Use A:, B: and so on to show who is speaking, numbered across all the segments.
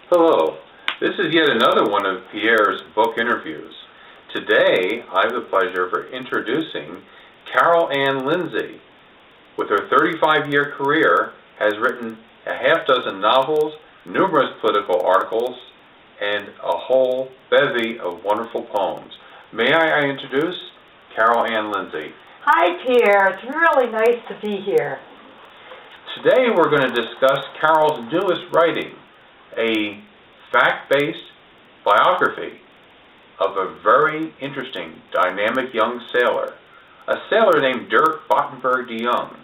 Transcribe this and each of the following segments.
A: Hello, this is yet another one of Pierre's book interviews. Today, I have the pleasure of introducing Carol Ann Lindsay. With her 35-year career, has written a half dozen novels, numerous political articles, and a whole bevy of wonderful poems. May I introduce Carol Ann Lindsay.
B: Hi, Pierre. It's really nice to be here.
A: Today, we're going to discuss Carol's newest writing, a fact-based biography of a very interesting, dynamic young sailor, a sailor named Dirk Bottenberg de Jong,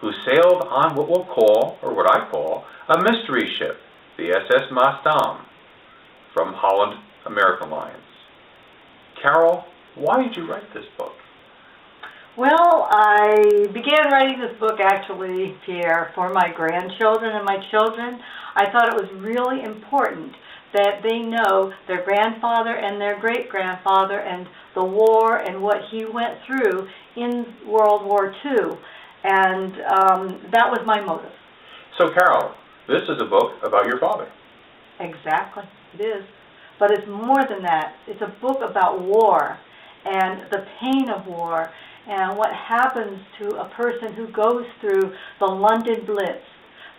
A: who sailed on what we'll call, or what I call, a mystery ship, the SS Maasdam, from Holland American Lines. Carol, why did you write this book?
B: Well, I began writing this book, actually, Pierre, for my grandchildren and my children. I thought it was really important that they know their grandfather and their great-grandfather and the war and what he went through in World War II. And that was my motive.
A: So, Carol, this is a book about your father.
B: Exactly, it is. But it's more than that. It's a book about war and the pain of war and what happens to a person who goes through the London Blitz,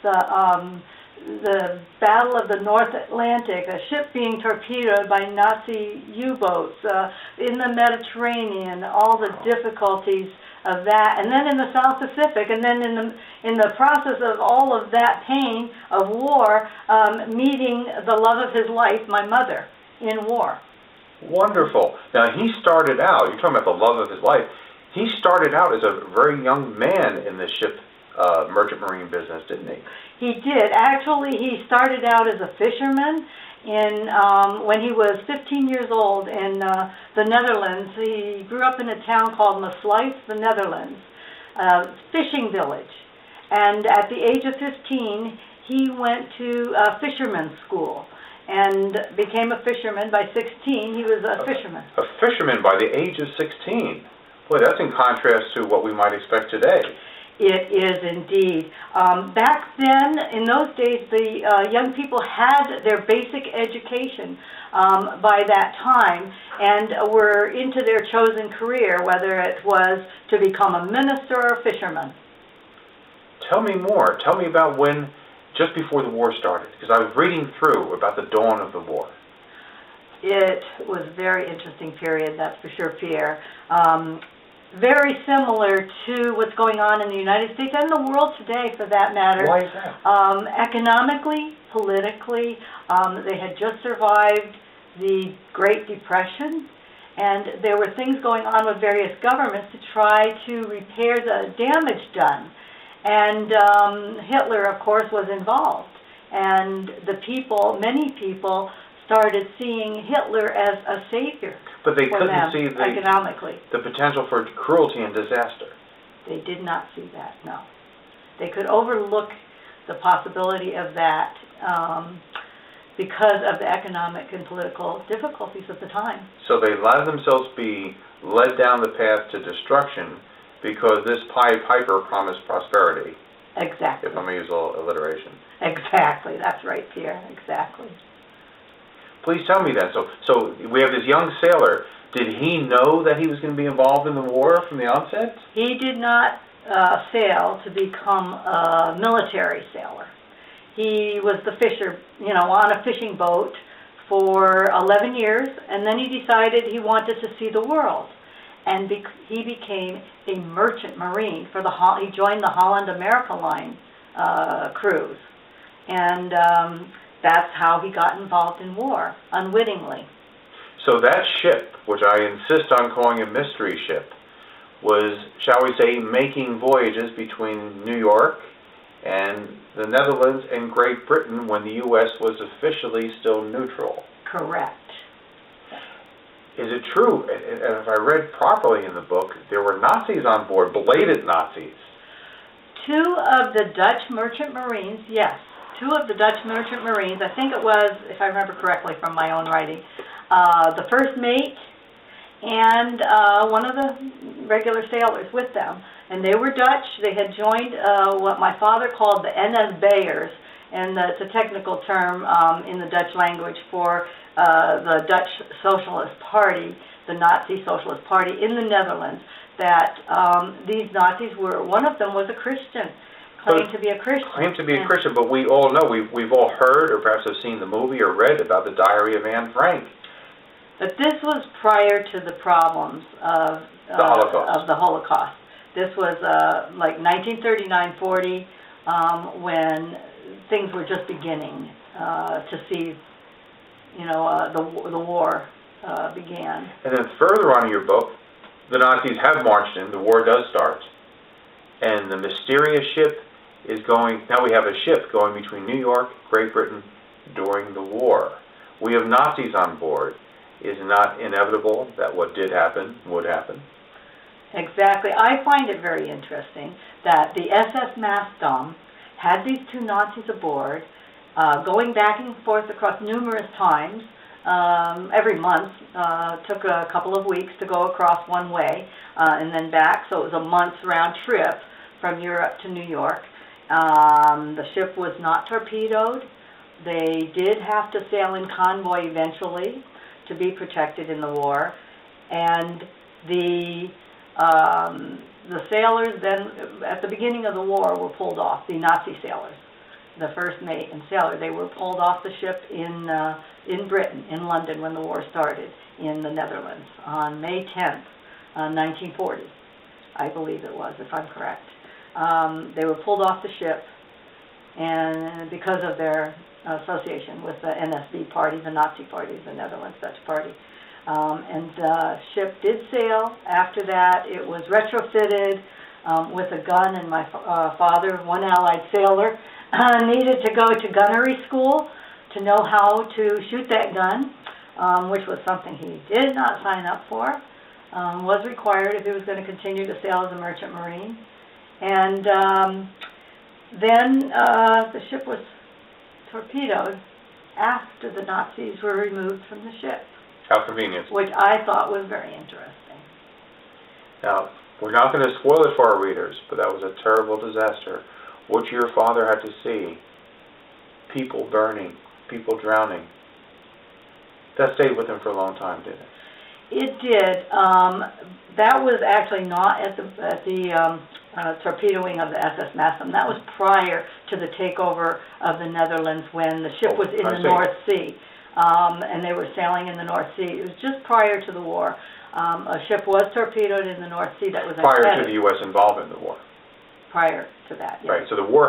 B: the Battle of the North Atlantic, a ship being torpedoed by Nazi U-boats, in the Mediterranean, all the difficulties of that, and then in the South Pacific, and then in the process of all of that pain of war, meeting the love of his life, my mother, in war.
A: Wonderful. Now, he started out, you're talking about the love of his life, he started out as a very young man in the ship merchant marine business, didn't he?
B: He did. Actually, he started out as a fisherman when he was 15 years old in the Netherlands. He grew up in a town called Maassluis, the Netherlands, a fishing village. And at the age of 15, he went to fisherman's school and became a fisherman. By 16, he was a fisherman.
A: A fisherman by the age of 16. Boy, that's in contrast to what we might expect today.
B: It is indeed. Back then, in those days, the young people had their basic education by that time and were into their chosen career, whether it was to become a minister or a fisherman.
A: Tell me more. Tell me about when, just before the war started, because I was reading through about the dawn of the war.
B: It was a very interesting period, that's for sure, Pierre. Very similar to what's going on in the United States and the world today, for that matter.
A: Why is that?
B: Economically, politically, they had just survived the Great Depression, and there were things going on with various governments to try to repair the damage done. And Hitler, of course, was involved. And the people, many people, started seeing Hitler as a savior.
A: But they
B: for
A: couldn't
B: them,
A: see
B: economically.
A: the potential for cruelty and disaster.
B: They did not see that, no. They could overlook the possibility of that because of the economic and political difficulties of the time.
A: So they allowed themselves be led down the path to destruction because this Pied Piper promised prosperity.
B: Exactly.
A: If I'm going to use a little alliteration.
B: Exactly, that's right, Pierre, exactly.
A: Please tell me that. So we have this young sailor. Did he know that he was going to be involved in the war from the onset?
B: He did not sail to become a military sailor. He was the fisher, on a fishing boat for 11 years, and then he decided he wanted to see the world. And he became a merchant marine for he joined the Holland American Line cruise. And that's how he got involved in war, unwittingly.
A: So that ship, which I insist on calling a mystery ship, was, shall we say, making voyages between New York and the Netherlands and Great Britain when the U.S. was officially still neutral.
B: Correct.
A: Is it true, and if I read properly in the book, there were Nazis on board, belated Nazis?
B: Two of the Dutch merchant marines, yes. Two of the Dutch merchant marines, I think it was, if I remember correctly from my own writing, the first mate and one of the regular sailors with them. And they were Dutch. They had joined what my father called the NS Bayers, and it's a technical term in the Dutch language for the Dutch Socialist Party, the Nazi Socialist Party in the Netherlands, that these Nazis were, one of them was a Christian, claimed to be a Christian.
A: Claimed to be a Christian, but we all know, we've all heard or perhaps have seen the movie or read about the Diary of Anne Frank.
B: But this was prior to the problems of the Holocaust. This was like 1939-40, when things were just beginning to see, the war began. And
A: then further on in your book, the Nazis have marched in, the war does start, and the mysterious ship is going, now we have a ship going between New York, Great Britain during the war. We have Nazis on board. Is it not inevitable that what did happen would happen?
B: Exactly. I find it very interesting that the SS Mastom had these two Nazis aboard, going back and forth across numerous times, every month. Took a couple of weeks to go across one way, and then back, so it was a month's round trip from Europe to New York. The ship was not torpedoed. They did have to sail in convoy eventually to be protected in the war, and the sailors then, at the beginning of the war, were pulled off, the Nazi sailors, the first mate and sailor. They were pulled off the ship in Britain, in London, when the war started, in the Netherlands, on May 10th, 1940, I believe it was, if I'm correct. They were pulled off the ship, and because of their association with the NSB party, the Nazi party, the Netherlands Dutch party. And the ship did sail. After that, it was retrofitted with a gun, and my father, one Allied sailor, needed to go to gunnery school to know how to shoot that gun, which was something he did not sign up for, was required if he was going to continue to sail as a merchant marine. And then the ship was torpedoed after the Nazis were removed from the ship.
A: How convenient.
B: Which I thought was very interesting.
A: Now, we're not going to spoil it for our readers, but that was a terrible disaster. What your father had to see, people burning, people drowning, that stayed with him for a long time, didn't it?
B: It did. That was actually not at the torpedoing of the SS Mastom. That was prior to the takeover of the Netherlands, when the ship was in the North Sea. And they were sailing in the North Sea. It was just prior to the war. A ship was torpedoed in the North Sea that was
A: prior to the U.S. involvement in the war.
B: Prior to that, yes.
A: Right, so the war